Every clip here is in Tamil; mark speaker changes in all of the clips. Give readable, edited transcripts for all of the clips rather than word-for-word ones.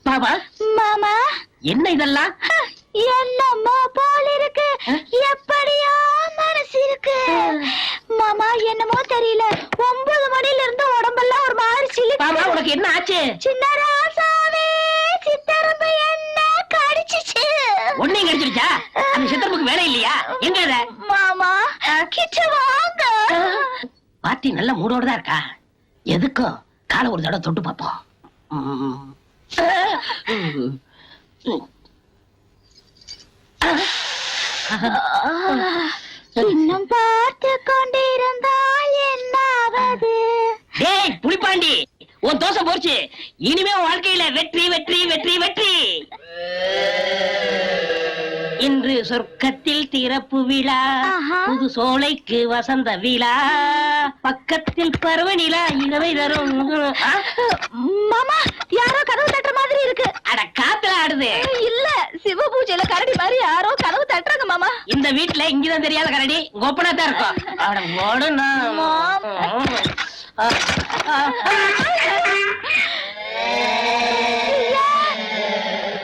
Speaker 1: மாமா
Speaker 2: மாமா
Speaker 1: என்ன இதெல்லாம்?
Speaker 2: என்னம்மா போல் இருக்கு, எப்படியோ மனசு இருக்கு மாமா. என்னமோ தெரியல, 9 மணில இருந்து உடம்பெல்லாம் ஒரு மாதிரி சிலு.
Speaker 1: மாமா உனக்கு என்ன ஆச்சு?
Speaker 2: சின்ன ராசாவே, சித்தரம்பு என்ன கடிச்சிச்சு.
Speaker 1: ஒன்னையும் கடிச்சிருச்சா? அந்த சித்தரம்புக்கு வேலை இல்லையா? எங்க அத?
Speaker 2: மாமா கிட்ட வாங்க.
Speaker 1: பாட்டி நல்ல மூடோட தான் இருக்கா. எதுக்கும் காலை ஒரு தடவை தொட்டு பாப்போம்.
Speaker 2: இன்னும் பார்த்து கொண்டிருந்தால் என்னாவது?
Speaker 1: டேய் புலிப்பாண்டி, உன் தோசை போச்சு. இனிமே உன் வாழ்க்கையில வெற்றி வெற்றி வெற்றி வெற்றி. இன்று சொர்க்கத்தில் திறப்பு விழா, புது சோலைக்கு வசந்த விழா, பக்கத்தில் பருவநிலா இளவை தரும்.
Speaker 2: மாமா யாரோ கதவு தட்டுற மாதிரி இருக்கு.
Speaker 1: அட காத்துல ஆடுது.
Speaker 2: இல்ல, சிவ பூஜையில கரடி மாதிரி யாரோ கதவு தட்டுறாங்க மாமா.
Speaker 1: இந்த வீட்டுல இங்கதான் தெரியாத கரடி கோப்பனா தான் இருக்கும். அவட ஓடுனா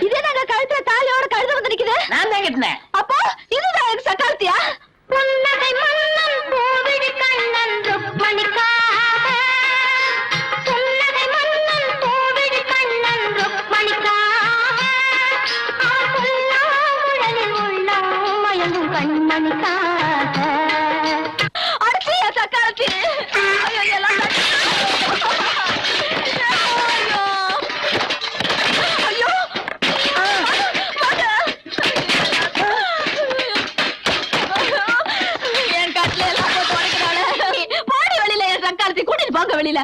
Speaker 2: இதே நாங்க கழுத்துல தாலியோட கழுத வந்து நிக்குது.
Speaker 1: நான் தான் கேட்டேன்.
Speaker 2: அப்போ இதுதான் எனக்கு சக்காலத்தியா? புன்னகை மன்னன் கோவிடு கண்ணன் ருக்மணிக்காக, புன்னகை மன்னன் கோவிடு கண்ணன் ருக்மணிக்காக, புல்லாங்குழலில் உள்ளம் மயங்கும் கண்மணிக்காக. அடிச்சியா சக்காலத்தி? ஐயோ எல்லாம் ஐயோ என் கட்டில எல்லாம் போட்டு உடைக்கிறாளே. போடி வெளியில, என் சக்காலத்தி கூட்டிட்டு போங்க வெளியில.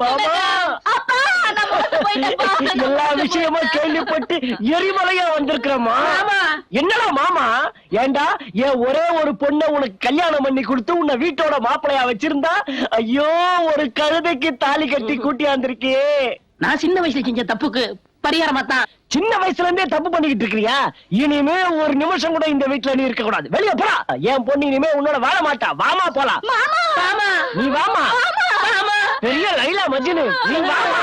Speaker 2: அப்பா நான் மோச போயிட்டேன்ப்பா.
Speaker 3: எல்லா விஷயமும் கேள்விப்பட்டு எரிமலையா வந்திருக்கிறோமா? என்னடா மாமா, ஏண்டா என் ஒரே ஒரு பொண்ணை உனக்கு கல்யாணம் பண்ணி கொடுத்து உன்னை வீட்டோட மாப்பிளையா வச்சிருந்தா, ஐயோ ஒரு கழுதைக்கு தாலி கட்டி கூட்டியாந்திருக்கே.
Speaker 1: நான் சின்ன வயசுல செஞ்ச தப்புக்கு பரிகாரமா தான்.
Speaker 3: சின்ன வயசுல இருந்தே தப்பு பண்ணிக்கிட்டு இருக்கிறியா? இனிமே ஒரு நிமிஷம் கூட இந்த வீட்டுல நீ இருக்க கூடாது. வெளியே போடா. என் பொண்ணு இனிமே உன்னோட வாழ மாட்டா. வாமா போலாம். நீ வாமா. பெரிய லைலா மஜ்னு, நீ வாமா.